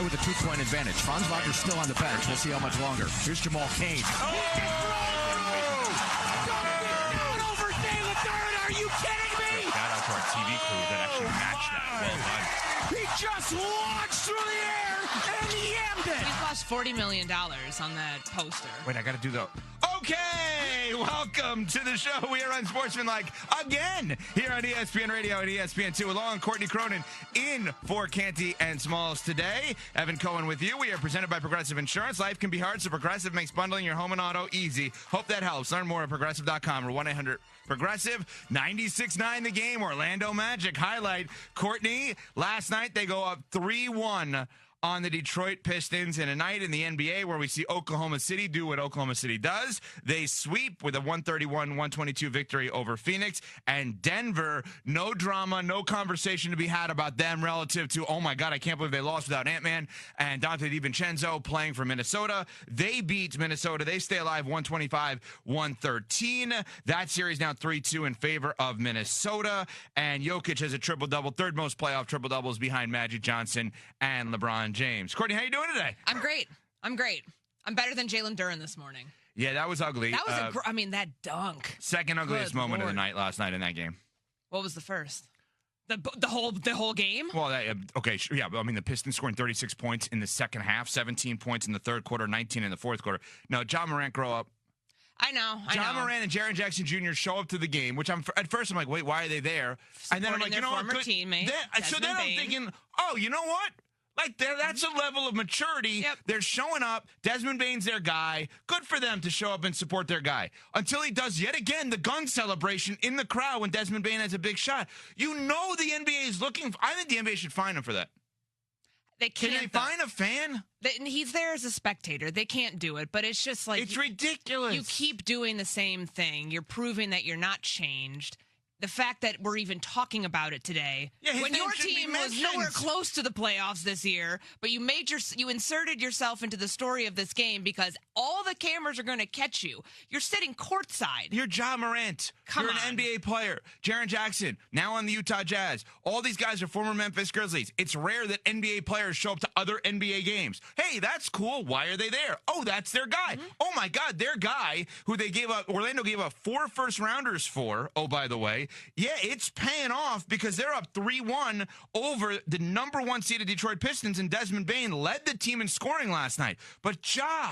play with a 2-point advantage. Franz Wagner's still on the bench. We'll see how much longer. Here's Jamal Cade. Over Jalen Duren, are you kidding me? Shout out to our TV crew that actually matched that. Well done. He just launched through the air and yammed it. He's lost $40 million on that poster. Wait, I got to do the... Okay, welcome to the show. We are Unsportsmanlike again here on ESPN Radio and ESPN2, along Courtney Cronin in for Canty and Smalls today. Evan Cohen with you. We are presented by Progressive Insurance. Life can be hard, so Progressive makes bundling your home and auto easy. Hope that helps. Learn more at Progressive.com or 1-800-PROGRESSIVE. 96-9 the game. Orlando Magic highlight. Courtney, last night they go up 3-1 on the Detroit Pistons in a night in the NBA where we see Oklahoma City do what Oklahoma City does. They sweep with a 131-122 victory over Phoenix. And Denver, no drama, no conversation to be had about them relative to, oh my God, I can't believe they lost without Ant-Man and Dante DiVincenzo playing for Minnesota. They beat Minnesota. They stay alive 125-113. That series now 3-2 in favor of Minnesota. And Jokic has a triple-double, third most playoff triple-doubles behind Magic Johnson and LeBron James. Courtney, how you doing today? I'm great. I'm better than Jalen Duren this morning. Yeah, that was ugly. That was that dunk. Second ugliest Good moment Lord. of the night last night in that game. What was the first? The whole game? Well, okay, yeah, but I mean the Pistons scoring 36 points in the second half, 17 points in the third quarter, 19 in the fourth quarter. No, John Morant grow up. I know. John Morant and Jaren Jackson Jr. show up to the game, which at first I'm like, wait, why are they there? And then I'm like, you know what? Teammate, so then I'm thinking, oh, you know what? Like, that's a level of maturity. Yep. They're showing up. Desmond Bane's their guy. Good for them to show up and support their guy. Until he does, yet again, the gun celebration in the crowd when Desmond Bane has a big shot. You know the NBA is looking. I think the NBA should fine him for that. They can't. Can they fine a fan? He's there as a spectator. They can't do it, but it's just like... It's ridiculous. You keep doing the same thing. You're proving that you're not changed. The fact that we're even talking about it today, when your team was nowhere close to the playoffs this year, but you inserted yourself into the story of this game because all the cameras are going to catch you. You're sitting courtside. You're Ja Morant. You're an NBA player. Jaren Jackson, now on the Utah Jazz. All these guys are former Memphis Grizzlies. It's rare that NBA players show up to other NBA games. Hey, that's cool. Why are they there? Oh, that's their guy. Mm-hmm. Oh, my God, their guy who Orlando gave up 4 first-rounders for, oh, by the way. Yeah, it's paying off because they're up 3-1 over the number 1 seeded Detroit Pistons, and Desmond Bane led the team in scoring last night. But Ja,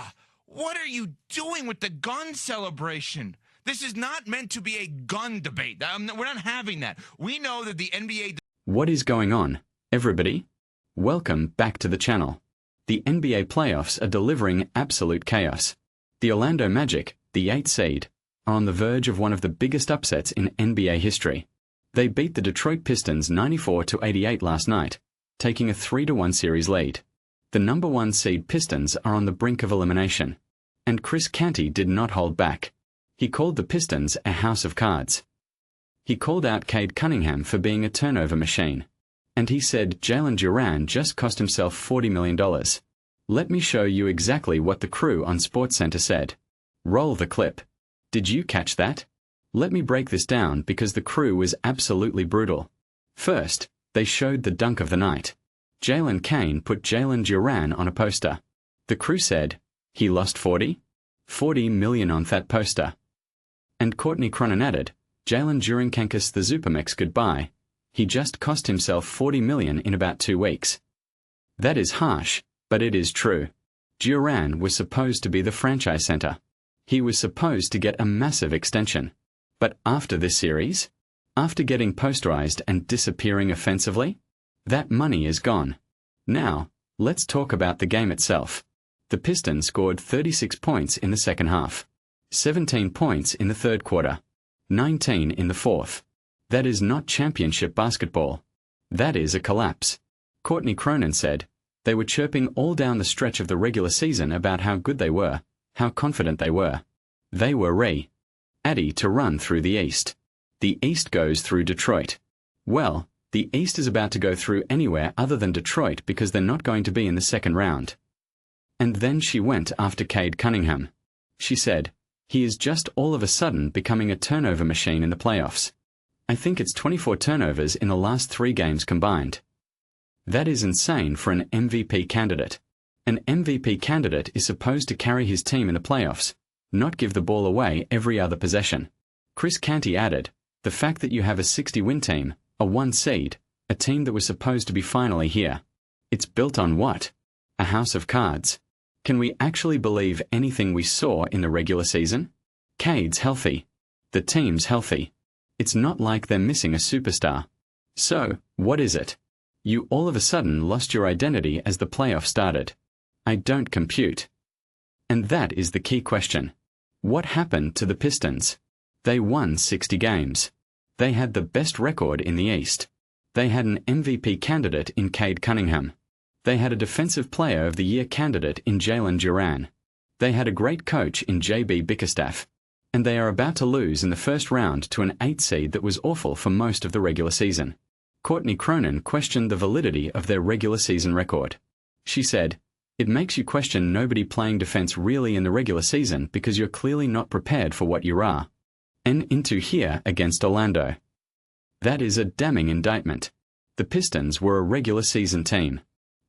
what are you doing with the gun celebration? This is not meant to be a gun debate. We're not having that. We know that the NBA... What is going on, everybody? Welcome back to the channel. The NBA playoffs are delivering absolute chaos. The Orlando Magic, the 8th seed, are on the verge of one of the biggest upsets in NBA history. They beat the Detroit Pistons 94-88 last night, taking a 3-1 series lead. The number 1 seed Pistons are on the brink of elimination, and Chris Canty did not hold back. He called the Pistons a house of cards. He called out Cade Cunningham for being a turnover machine, and he said Jalen Duren just cost himself $40 million. Let me show you exactly what the crew on SportsCenter said. Roll the clip. Did you catch that? Let me break this down because the crew was absolutely brutal. First, they showed the dunk of the night. Jalen Kane put Jalen Duren on a poster. The crew said, he lost $40 million on that poster. And Courtney Cronin added, Jalen Duren can't kiss the Supermax goodbye. He just cost himself $40 million in about 2 weeks. That is harsh, but it is true. Duren was supposed to be the franchise center. He was supposed to get a massive extension. But after this series, after getting posterized and disappearing offensively, that money is gone. Now, let's talk about the game itself. The Pistons scored 36 points in the second half, 17 points in the third quarter, 19 in the fourth. That is not championship basketball. That is a collapse. Courtney Cronin said, they were chirping all down the stretch of the regular season about how good they were, how confident they were. They were ready to run through the East. The East goes through Detroit. Well, the East is about to go through anywhere other than Detroit because they're not going to be in the second round. And then she went after Cade Cunningham. She said, he is just all of a sudden becoming a turnover machine in the playoffs. I think it's 24 turnovers in the last 3 games combined. That is insane for an MVP candidate. An MVP candidate is supposed to carry his team in the playoffs, not give the ball away every other possession. Chris Canty added, the fact that you have a 60-win team, a 1 seed, a team that was supposed to be finally here. It's built on what? A house of cards. Can we actually believe anything we saw in the regular season? Cade's healthy. The team's healthy. It's not like they're missing a superstar. So, what is it? You all of a sudden lost your identity as the playoffs started. I don't compute. And that is the key question. What happened to the Pistons? They won 60 games. They had the best record in the East. They had an MVP candidate in Cade Cunningham. They had a Defensive Player of the Year candidate in Jalen Duran. They had a great coach in JB Bickerstaff. And they are about to lose in the first round to an 8 seed that was awful for most of the regular season. Courtney Cronin questioned the validity of their regular season record. She said, "It makes you question nobody playing defense really in the regular season because you're clearly not prepared for what you are. And into here against Orlando." That is a damning indictment. The Pistons were a regular season team.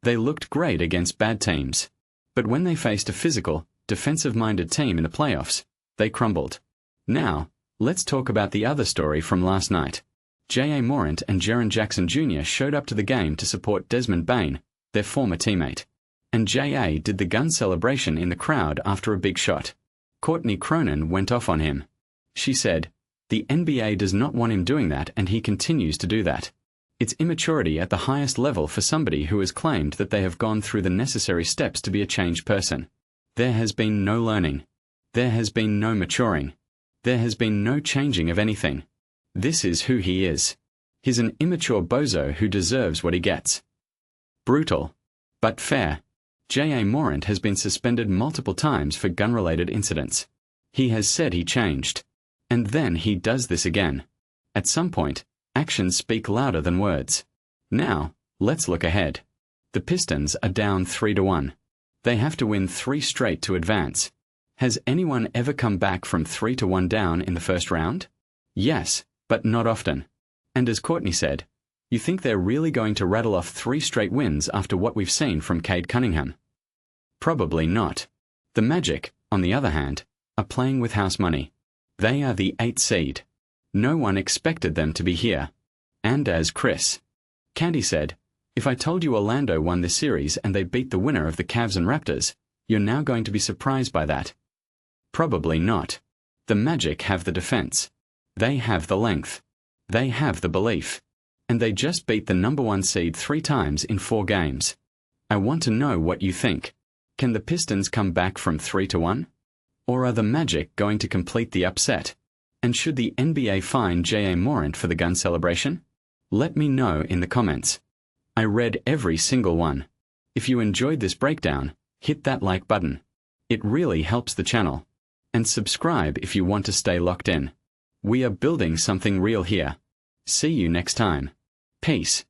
They looked great against bad teams. But when they faced a physical, defensive-minded team in the playoffs, they crumbled. Now, let's talk about the other story from last night. J.A. Morant and Jaren Jackson Jr. showed up to the game to support Desmond Bane, their former teammate. And J.A. did the gun celebration in the crowd after a big shot. Courtney Cronin went off on him. She said, "The NBA does not want him doing that and he continues to do that. It's immaturity at the highest level for somebody who has claimed that they have gone through the necessary steps to be a changed person. There has been no learning. There has been no maturing. There has been no changing of anything. This is who he is. He's an immature bozo who deserves what he gets." Brutal. But fair. J.A. Morant has been suspended multiple times for gun-related incidents. He has said he changed. And then he does this again. At some point, actions speak louder than words. Now, let's look ahead. The Pistons are down 3-1. They have to win 3 straight to advance. Has anyone ever come back from 3-1 down in the first round? Yes, but not often. And as Courtney said, you think they're really going to rattle off 3 straight wins after what we've seen from Cade Cunningham? Probably not. The Magic, on the other hand, are playing with house money. They are the 8 seed. No one expected them to be here. And as Chris Canty said, if I told you Orlando won this series and they beat the winner of the Cavs and Raptors, you're now going to be surprised by that. Probably not. The Magic have the defense. They have the length. They have the belief. And they just beat the number 1 seed 3 times in 4 games. I want to know what you think. Can the Pistons come back from 3-1? Or are the Magic going to complete the upset? And should the NBA fine J.A. Morant for the gun celebration? Let me know in the comments. I read every single one. If you enjoyed this breakdown, hit that like button. It really helps the channel. And subscribe if you want to stay locked in. We are building something real here. See you next time. Peace.